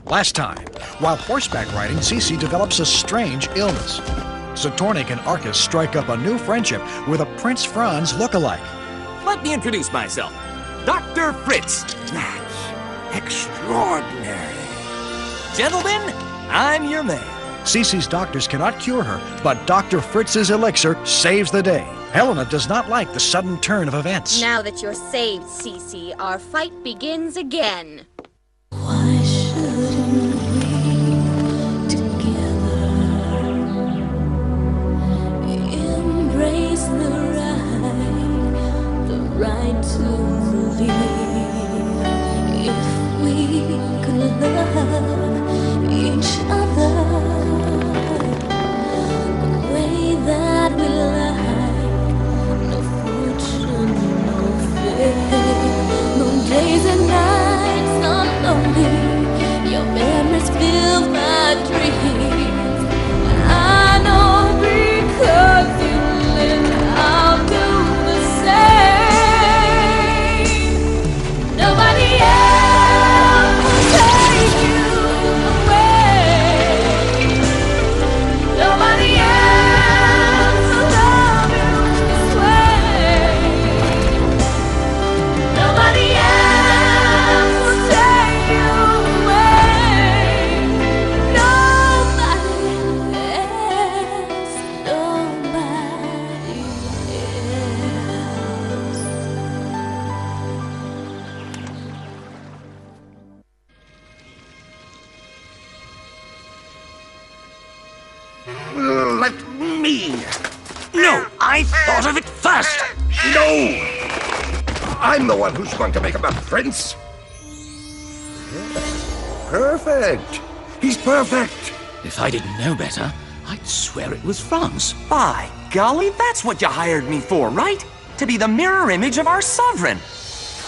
Last time, while horseback riding, Sissi develops a strange illness. Satornik and Arcus strike up a new friendship with a Prince Franz look-alike. Let me introduce myself. Dr. Fritz. That's extraordinary. Gentlemen, I'm your man. Sissi's doctors cannot cure her, but Dr. Fritz's elixir saves the day. Helena does not like the sudden turn of events. Now that you're saved, Sissi, our fight begins again. Why shouldn't we together embrace the right to believe? If we could love each other the way that we like, no fortune, no fame, no days and nights are lonely, your memories fill my dreams. I know because you live, I'll do the same. Nobody else will take you away. Nobody else will love you this way. Nobody else will take you away. Nobody else. Nobody else. Let me. No, I thought of it first. No! I'm the one who's going to make him a prince. Perfect. He's perfect. If I didn't know better, I'd swear it was Franz. By golly, that's what you hired me for, right? To be the mirror image of our sovereign.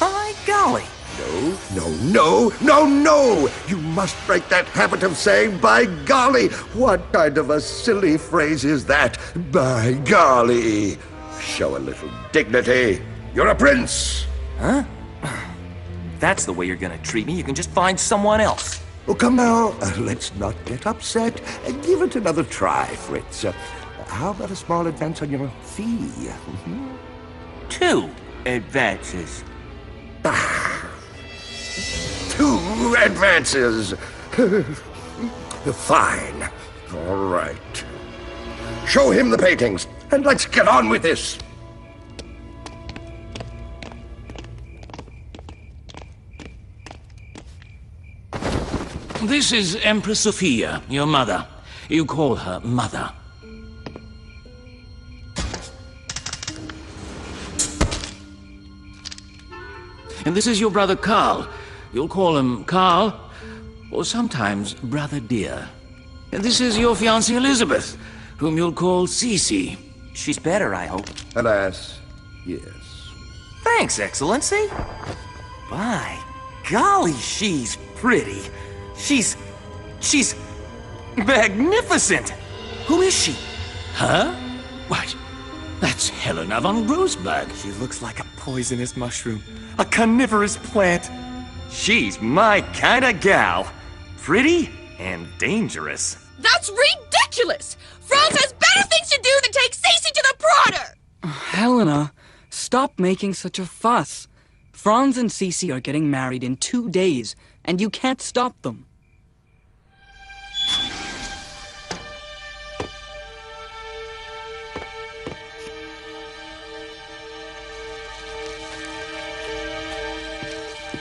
By golly. No! You must break that habit of saying, by golly. What kind of a silly phrase is that? By golly. Show a little dignity. You're a prince. Huh? That's the way you're gonna treat me. You can just find someone else. Oh, come now. Let's not get upset. Give it another try, Fritz. How about a small advance on your fee? 2 advances. 2 advances. Fine. All right. Show him the paintings, and let's get on with this. This is Empress Sophia, your mother. You call her Mother. And this is your brother Karl. You'll call him Karl, or sometimes Brother Dear. And this is your fiancée Elizabeth, whom you'll call Sissi. She's better, I hope. Alas, yes. Thanks, Excellency. By golly, she's pretty. She's magnificent. Who is she? Huh? What? That's Helena von Grossberg. She looks like a poisonous mushroom, a carnivorous plant. She's my kind of gal. Pretty and dangerous. That's ridiculous! Franz has better things to do than take Sissi to the Prater! Helena, stop making such a fuss. Franz and Sissi are getting married in 2 days, and you can't stop them.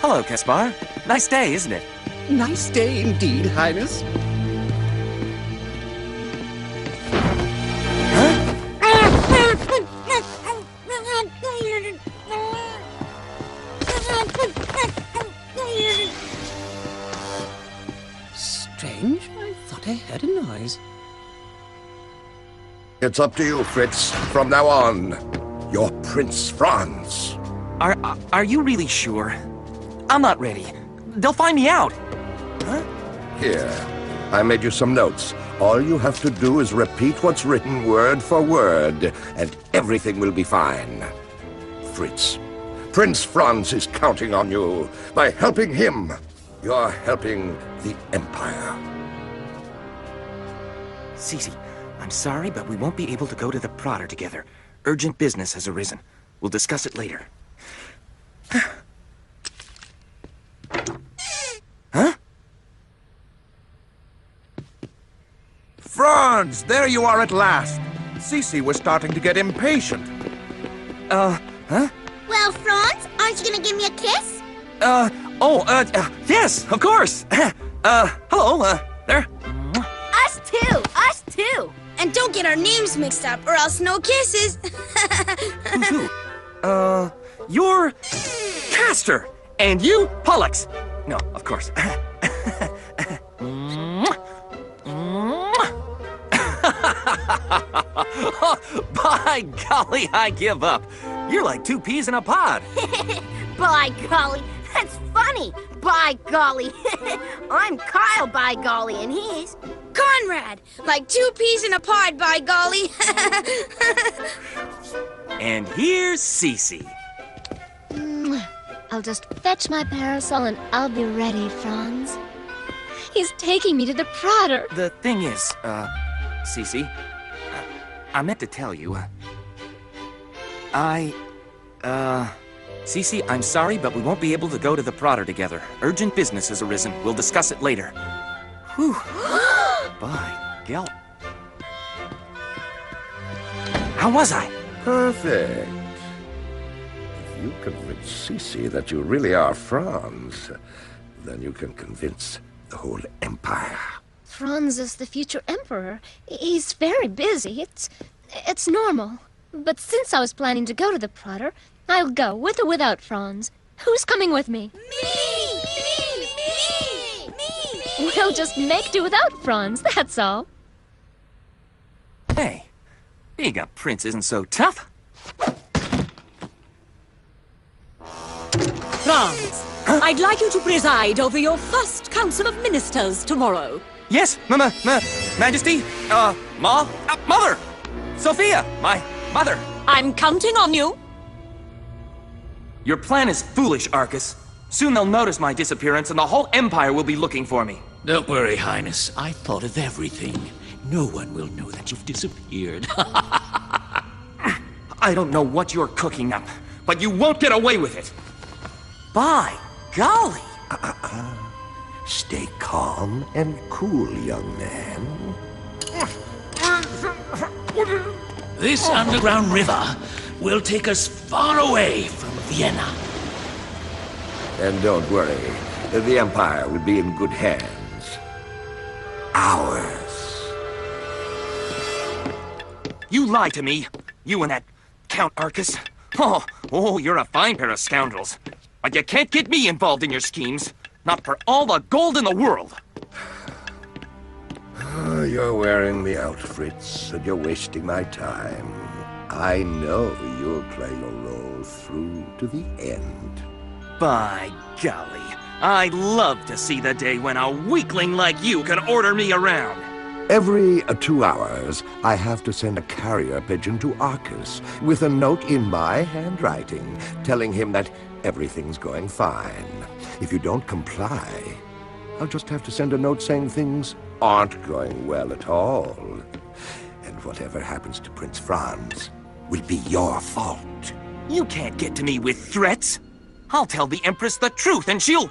Hello, Caspar. Nice day, isn't it? Nice day indeed, Highness. Strange. I thought I heard a noise. It's up to you, Fritz. From now on, you're Prince Franz. Are you really sure? I'm not ready. They'll find me out. Huh? Here, I made you some notes. All you have to do is repeat what's written word for word, and everything will be fine. Fritz, Prince Franz is counting on you. By helping him, You're helping the Empire. Sissi, I'm sorry, but we won't be able to go to the Prater together. Urgent business has arisen. We'll discuss it later. Huh? Franz, there you are at last. Sissi was starting to get impatient. Huh? Well, Franz, aren't you gonna give me a kiss? Yes, of course. Hello, there. Us too. And don't get our names mixed up, or else no kisses. Who's who? You're Castor, and you, Pollux. No, of course. By golly, I give up. You're like two peas in a pod. By golly, that's funny. By golly. I'm Kyle, by golly, and he's... Conrad, like two peas in a pod, by golly. And here's Sissi. I'll just fetch my parasol and I'll be ready, Franz. He's taking me to the Prater. The thing is, Sissi, I meant to tell you, Sissi, I'm sorry, but we won't be able to go to the Prater together. Urgent business has arisen. We'll discuss it later. Whew. By gel. How was I? Perfect. If you convince Sissi that you really are Franz, then you can convince the whole Empire. Franz is the future emperor. He's very busy. It's normal. But since I was planning to go to the Prater, I'll go, with or without Franz. Who's coming with me? Me! We'll just make do without Franz, that's all. Hey, being a prince isn't so tough. Franz, I'd like you to preside over your first council of ministers tomorrow. Yes, Majesty, Mother! Sophia, my mother! I'm counting on you. Your plan is foolish, Arcus. Soon they'll notice my disappearance and the whole Empire will be looking for me. Don't worry, Highness. I thought of everything. No one will know that you've disappeared. I don't know what you're cooking up, but you won't get away with it. By golly! Stay calm and cool, young man. This underground river will take us far away from Vienna. And don't worry, the Empire will be in good hands. Ours. You lied to me, you and that Count Arcus. Oh, you're a fine pair of scoundrels. But you can't get me involved in your schemes. Not for all the gold in the world. You're wearing me out, Fritz, and you're wasting my time. I know you'll play your role through to the end. By golly, I'd love to see the day when a weakling like you can order me around. Every 2 hours, I have to send a carrier pigeon to Arcus with a note in my handwriting telling him that everything's going fine. If you don't comply, I'll just have to send a note saying things aren't going well at all. And whatever happens to Prince Franz will be your fault. You can't get to me with threats. I'll tell the Empress the truth and she'll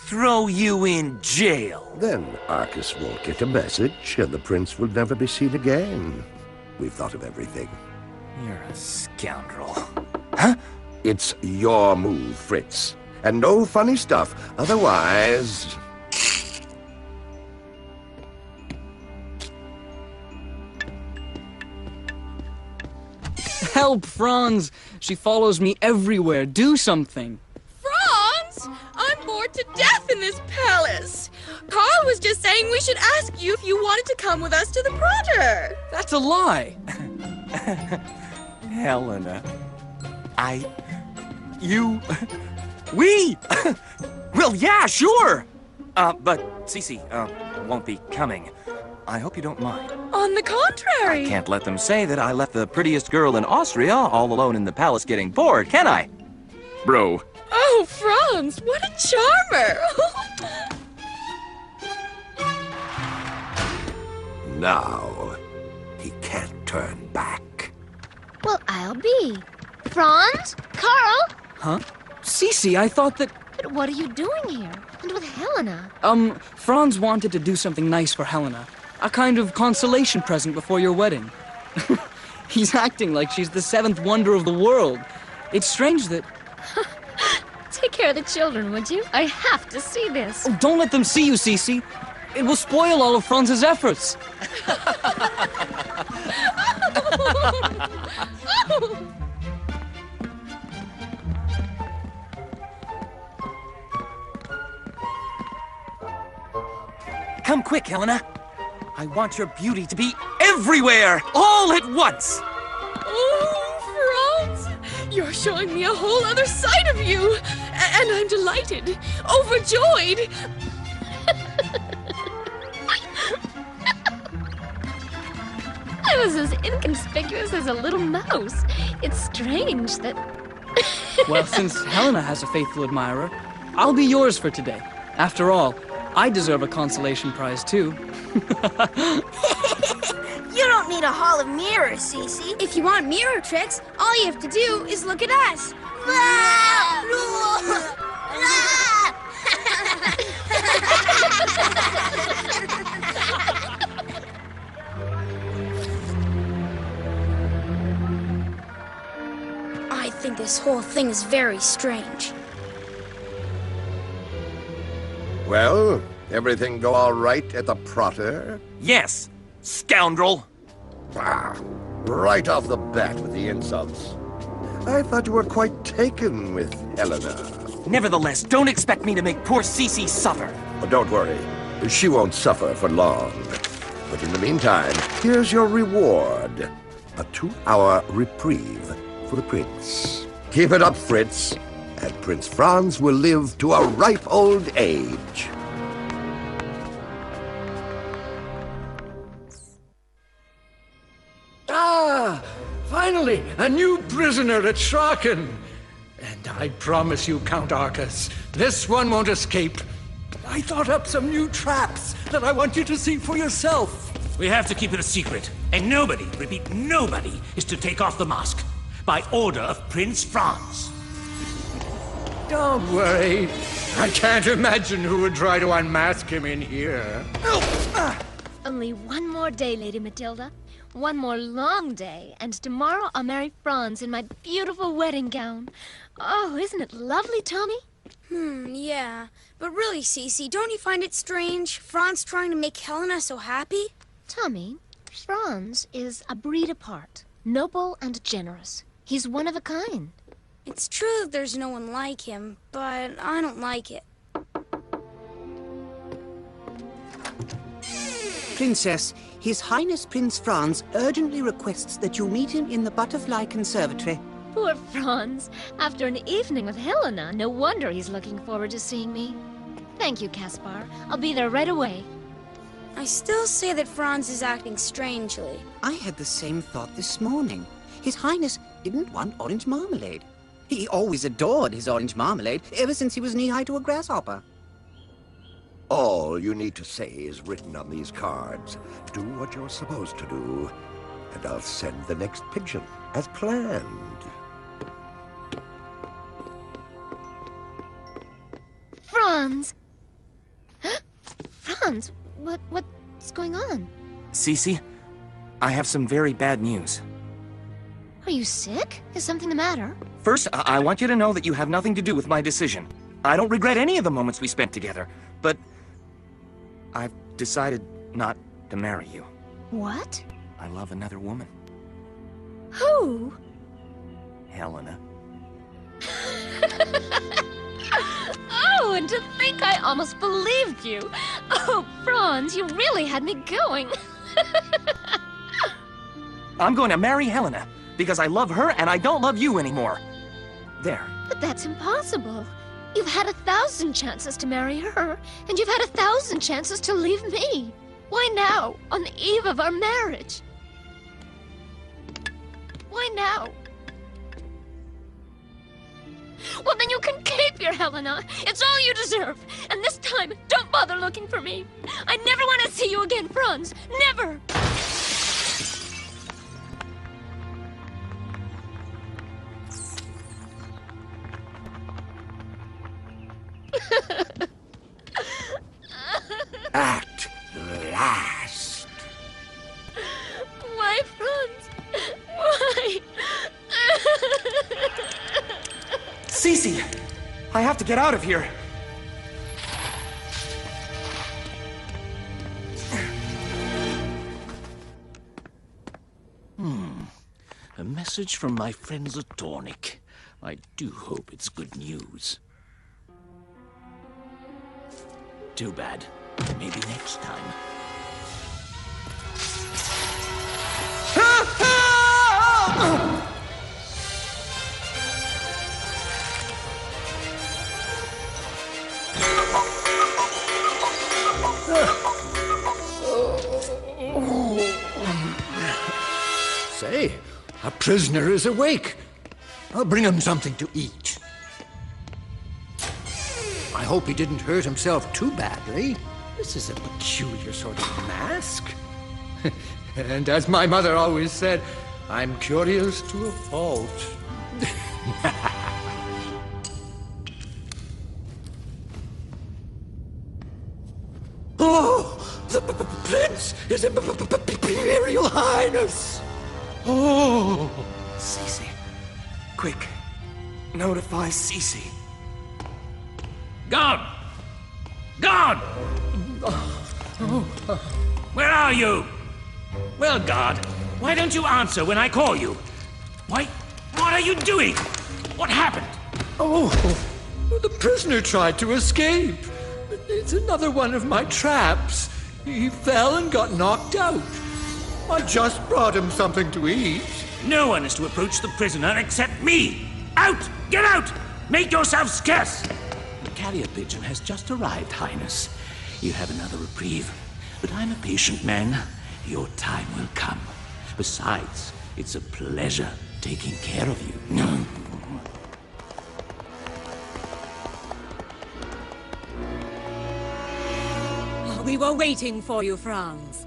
throw you in jail. Then Arcus won't get a message and the prince will never be seen again. We've thought of everything. You're a scoundrel. Huh? It's your move, Fritz. And no funny stuff, otherwise... Help, Franz! She follows me everywhere. Do something. Franz! I'm bored to death in this palace. Karl was just saying we should ask you if you wanted to come with us to the Prater. That's a lie. Helena. We! Well, yeah, sure! But Sissi, won't be coming. I hope you don't mind. On the contrary. I can't let them say that I left the prettiest girl in Austria all alone in the palace getting bored, can I? Bro, Oh, Franz, what a charmer! Now, he can't turn back. Well, I'll be. Franz? Karl? Huh? Sissi, I thought that... But what are you doing here? And with Helena? Franz wanted to do something nice for Helena. A kind of consolation present before your wedding. He's acting like she's the seventh wonder of the world. It's strange that... Take care of the children, would you? I have to see this. Oh, don't let them see you, Sissi. It will spoil all of Franz's efforts. Come quick, Helena. I want your beauty to be everywhere, all at once. Oh, Franz, you're showing me a whole other side of you. And I'm delighted, overjoyed. I was as inconspicuous as a little mouse. It's strange that... Well, since Helena has a faithful admirer, I'll be yours for today. After all, I deserve a consolation prize, too. You don't need a hall of mirrors, Sissi. If you want mirror tricks, all you have to do is look at us. I think this whole thing is very strange. Well, everything go all right at the Prater? Yes, scoundrel. Right off the bat with the insults. I thought you were quite taken with Helena. Nevertheless, don't expect me to make poor Sissi suffer. Oh, don't worry. She won't suffer for long. But in the meantime, here's your reward. A 2-hour reprieve for the prince. Keep it up, Fritz, and Prince Franz will live to a ripe old age. Ah! Finally, a new prisoner at Schraken. And I promise you, Count Arcus, this one won't escape. I thought up some new traps that I want you to see for yourself. We have to keep it a secret. And nobody, repeat, nobody, is to take off the mask. By order of Prince Franz. Don't worry. I can't imagine who would try to unmask him in here. Only one more day, Lady Matilda. One more long day, and tomorrow I'll marry Franz in my beautiful wedding gown. Oh, isn't it lovely, Tommy? Yeah. But really, Sissi, don't you find it strange, Franz trying to make Helena so happy? Tommy, Franz is a breed apart, noble and generous. He's one of a kind. It's true that there's no one like him, but I don't like it. Princess, His Highness Prince Franz urgently requests that you meet him in the Butterfly Conservatory. Poor Franz. After an evening with Helena, no wonder he's looking forward to seeing me. Thank you, Caspar. I'll be there right away. I still say that Franz is acting strangely. I had the same thought this morning. His Highness didn't want orange marmalade. He always adored his orange marmalade, ever since he was knee-high to a grasshopper. All you need to say is written on these cards. Do what you're supposed to do, and I'll send the next pigeon, as planned. Franz! Franz, what's going on? Sissi, I have some very bad news. Are you sick? Is something the matter? First, I want you to know that you have nothing to do with my decision. I don't regret any of the moments we spent together, but I've decided not to marry you. What? I love another woman. Who? Helena. Oh, and to think I almost believed you. Oh, Franz, you really had me going. I'm going to marry Helena, because I love her and I don't love you anymore. There. But that's impossible. You've had 1,000 chances to marry her, and you've had 1,000 chances to leave me. Why now, on the eve of our marriage? Why now? Well, then you can keep happier, Helena. It's all you deserve. And this time, don't bother looking for me. I never want to see you again, Franz. Never. At last. Why, Franz? Why? Sissi! I have to get out of here. A message from my friend Zatornik. I do hope it's good news. Too bad. Maybe next time. Say, a prisoner is awake. I'll bring him something to eat. I hope he didn't hurt himself too badly. This is a peculiar sort of mask. And as my mother always said, I'm curious to a fault. Oh, the Prince is Imperial Highness. Oh, Sissi. Quick. Notify Sissi. Gone! Gone! Where are you? Well, God, why don't you answer when I call you? Why? What are you doing? What happened? Oh, the prisoner tried to escape. It's another one of my traps. He fell and got knocked out. I just brought him something to eat. No one is to approach the prisoner except me. Out! Get out! Make yourself scarce! The carrier pigeon has just arrived, Highness. You have another reprieve. But I'm a patient man. Your time will come. Besides, it's a pleasure taking care of you. We were waiting for you, Franz.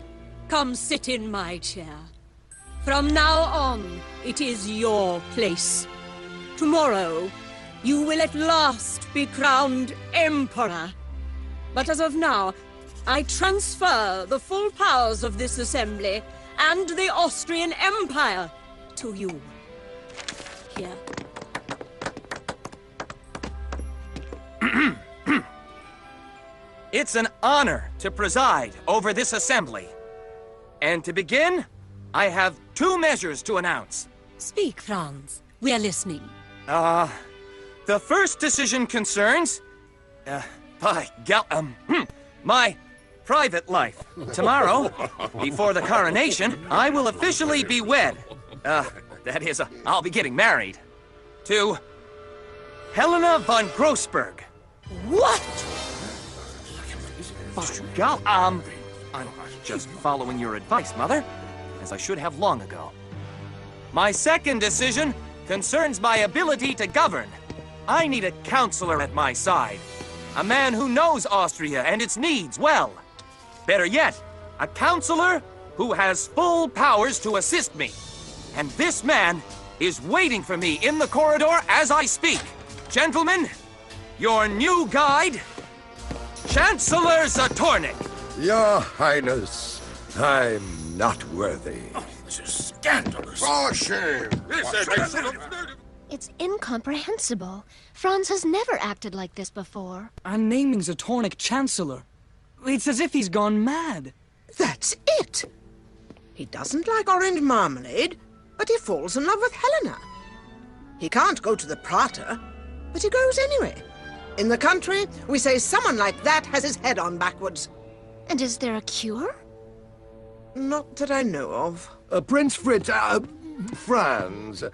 Come sit in my chair. From now on, it is your place. Tomorrow, you will at last be crowned Emperor. But as of now, I transfer the full powers of this assembly and the Austrian Empire to you. Here. It's an honor to preside over this assembly. And to begin, I have 2 measures to announce. Speak, Franz. We are listening. The first decision concerns... my private life. Tomorrow, before the coronation, I will officially be wed. That is, I'll be getting married. To... Helena von Grossberg. What? I'm just following your advice, Mother, as I should have long ago. My second decision concerns my ability to govern. I need a counselor at my side. A man who knows Austria and its needs well. Better yet, a counselor who has full powers to assist me. And this man is waiting for me in the corridor as I speak. Gentlemen, your new guide, Chancellor Zatornik. Your Highness, I'm not worthy. Oh, this is scandalous. For shame! It's incomprehensible. Franz has never acted like this before. I'm naming Zatornik Chancellor. It's as if he's gone mad. That's it. He doesn't like orange marmalade, but he falls in love with Helena. He can't go to the Prater, but he goes anyway. In the country, we say someone like that has his head on backwards. And is there a cure? Not that I know of. Prince Fritz, Franz,